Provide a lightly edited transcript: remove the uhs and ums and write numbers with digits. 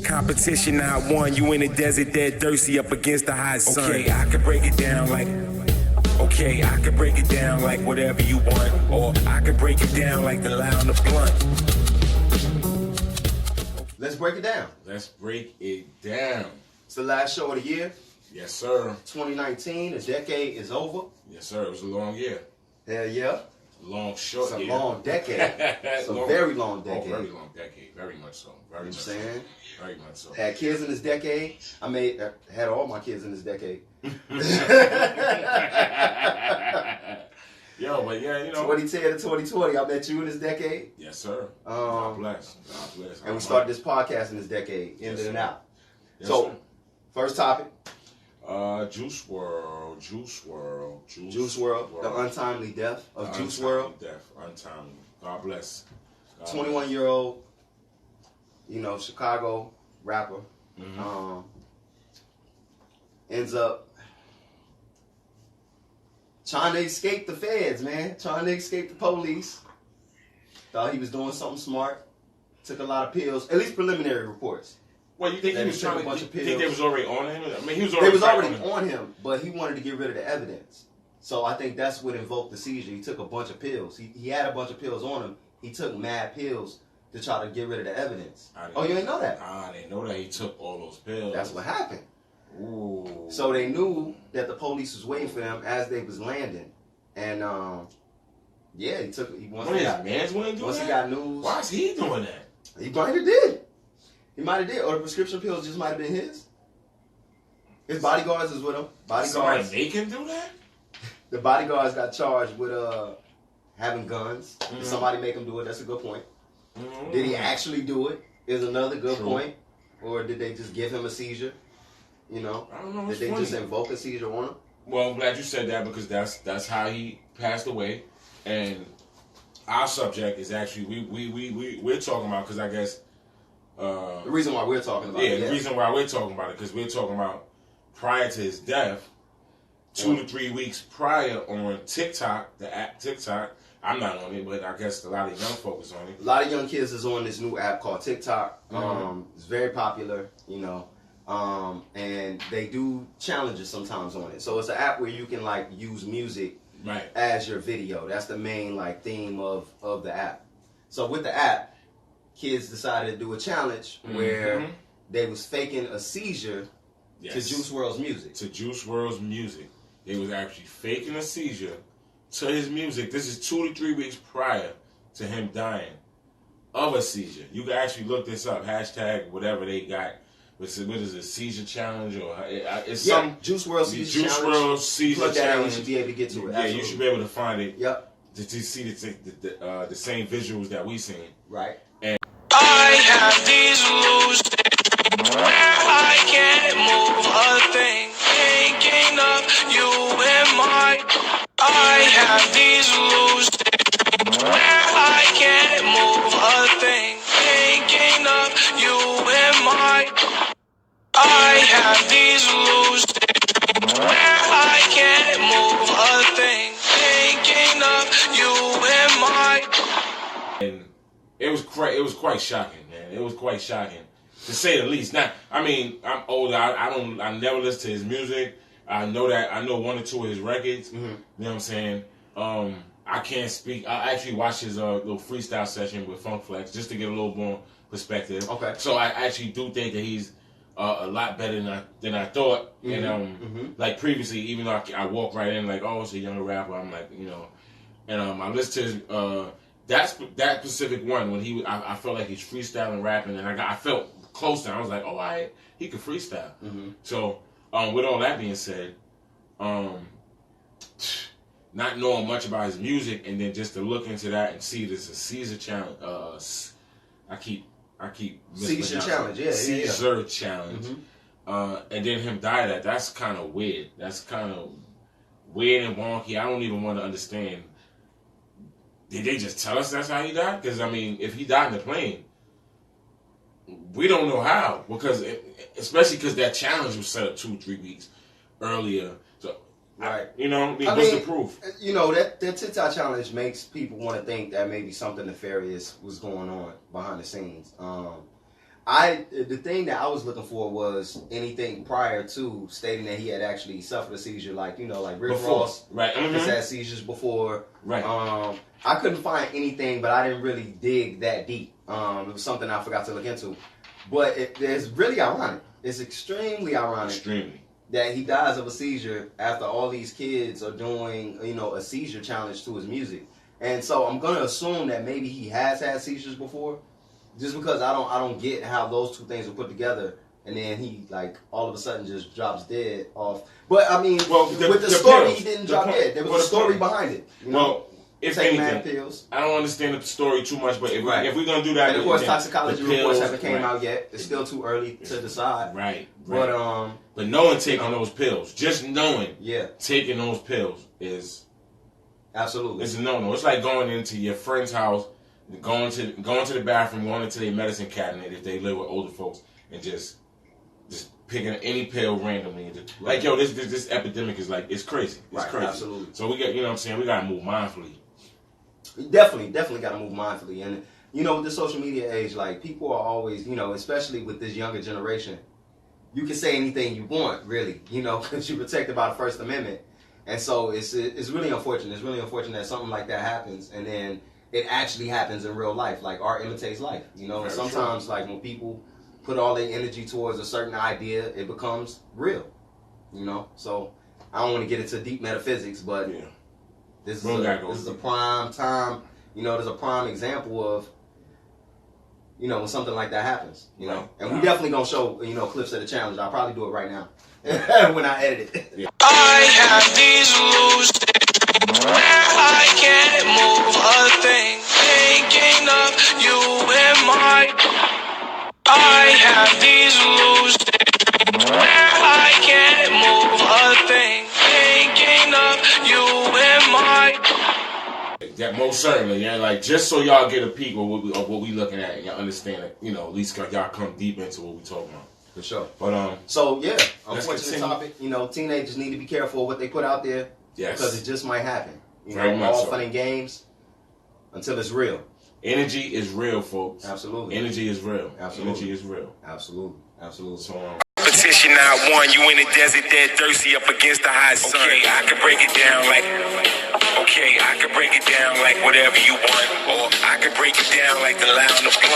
Competition not one, you in the desert, dead thirsty up against the hot sun. Okay, I can break it down like, okay, I can break it down like whatever you want, or I can break it down like the loud on the blunt. Let's break it down. Let's break it down. It's the last show of the year. Yes, sir. 2019, the decade is over. Yes, sir. It was a long year. Hell yeah. Long, short year. It's a long decade. It's a very long decade. Oh, very long decade. Very much so. Very much so. Very much so. Had kids in this decade. I had all my kids in this decade. Yo, but yeah, you know. 2010 to 2020, I met you in this decade. Yes, sir. God bless. God bless. And we started this podcast in this decade, in and out. Yes, so, sir. First topic. Juice Wrld. Juice Wrld. Juice Wrld. The untimely death of Juice Wrld. Untimely. God bless. 21-year-old, Chicago rapper. Ends up trying to escape the feds, man. Trying to escape the police. Thought he was doing something smart. Took a lot of pills. At least preliminary reports. Well, you think he was trying to? You think they was already on him? I mean, he was already. They was already on him, but he wanted to get rid of the evidence. So I think that's what invoked the seizure. He took a bunch of pills. He had a bunch of pills on him. He took mad pills to try to get rid of the evidence. Oh, you ain't know that? I didn't know that he took all those pills. That's what happened. Ooh. So they knew that the police was waiting for them as they was landing, and yeah, he took. Once he got news. Why is he doing that? He might have did. He might have did, or the prescription pills just might have been his. His bodyguards is with him. Somebody make him do that? The bodyguards got charged with having guns. Did somebody make him do it? That's a good point. Did he actually do it? Is another good point. Or did they just give him a seizure? I don't know. Did they just invoke a seizure on him? Well, I'm glad you said that because that's how he passed away. And our subject is actually we're talking about, because I guess the reason why we're talking about it. The reason why we're talking about it, because we're talking about prior to his death, 2 to 3 weeks prior on TikTok, the app TikTok. I'm not on it, but I guess a lot of young folks on it. A lot of young kids is on this new app called TikTok. It's very popular, and they do challenges sometimes on it. So it's an app where you can use music as your video. That's the main theme of the app. So with the app, kids decided to do a challenge where they was faking a seizure to Juice Wrld's music. To Juice Wrld's music. They was actually faking a seizure to his music. This is 2 to 3 weeks prior to him dying of a seizure. You can actually look this up. Hashtag whatever they got. What is it? Seizure challenge or it's some Juice Wrld seizure challenge. Juice Wrld seizure challenge. You should be able to get to it. Yeah, you should be able to find it. Yep. To see the same visuals that we seen. Right. And I have these illusions where I can't move a thing, thinking of you and my. I have these illusions where I can't move a thing, thinking of you and my. I have these illusions where I can't move a thing, thinking of you and my. And it was quite shocking, man. It was quite shocking, to say the least. Now, I mean, I'm older. I never listen to his music. I know 1 or 2 of his records. You know what I'm saying? I can't speak. I actually watched his little freestyle session with Funk Flex just to get a little more perspective. Okay. So I actually do think that he's a lot better than I thought. And like previously, even though I walk right in like, oh, it's a younger rapper. I'm like, and I listened to his, that specific one when I felt like he's freestyling, rapping, and I felt close to him. I was like, oh, he could freestyle. So with all that being said, not knowing much about his music, and then just to look into that and see this a Seizure challenge. I keep Seizure challenge, Seizure challenge. And then him die that's kind of weird. That's kind of weird and wonky. I don't even want to understand. Did they just tell us that's how he died? Because I mean, if he died in the plane, we don't know how. Because especially because that challenge was set up 2 or 3 weeks earlier. So Right. You know, what's the proof? You know, that TikTok challenge makes people want to think that maybe something nefarious was going on behind the scenes. The thing that I was looking for was anything prior to stating that he had actually suffered a seizure, like, you know, like Rick Ross has had seizures before. Right. I couldn't find anything, but I didn't really dig that deep. It was something I forgot to look into. But it's really ironic. It's extremely ironic. Extremely. That he dies of a seizure after all these kids are doing, you know, a seizure challenge to his music. And so I'm going to assume that maybe he has had seizures before, just because I don't get how those two things were put together, and then he, like, all of a sudden just drops dead off. But, I mean, with the story, pills. he didn't drop dead. There was a story behind it. You know? Well, if anything, pills. I don't understand the story too much, but if we're going to do that... And, of course, toxicology reports haven't came out yet. It's still too early to decide. Right. But knowing taking those pills, just knowing taking those pills is... Absolutely. It's a no-no. It's like going into your friend's house, going to the bathroom, going into their medicine cabinet if they live with older folks, and just picking any pill randomly. And just, like, yo, this epidemic is like, it's crazy. It's crazy. Absolutely. So we got, you know what I'm saying, we got to move mindfully. Definitely got to move mindfully. And, you know, with the social media age, like, people are always, you know, especially with this younger generation, you can say anything you want, really, you know, because you're protected by the First Amendment. And so it's really unfortunate. It's really unfortunate that something like that happens, and then it actually happens in real life. Like, art imitates life, you know. And sometimes, like, when people put all their energy towards a certain idea, it becomes real, you know. So I don't want to get into deep metaphysics, but this is a prime time, you know, there's a prime example of, you know, when something like that happens, you know. And we definitely going to show, you know, clips of the challenge. I'll probably do it right now when I edit it. I have these illusions where I can't move a thing, thinking of you in my. I have these illusions where I can't move a thing, thinking of you in my. Yeah, most certainly. Yeah, like, just so y'all get a peek of what we looking at, and y'all understand it, you know, at least y'all come deep into what we talking about. For sure. But so yeah, unfortunate topic. You know, teenagers need to be careful of what they put out there. Yes. Because it just might happen. You Very know, much all so. fun and games until it's real. Energy is real, folks. Absolutely. Energy is real. Absolutely. Energy is real. Absolutely. Absolutely. So, Competition not one, you in the desert, dead thirsty up against the hot sun. Okay, I can break it down like. Okay, I can break it down like whatever you want, or I can break it down like the loud and the blunt.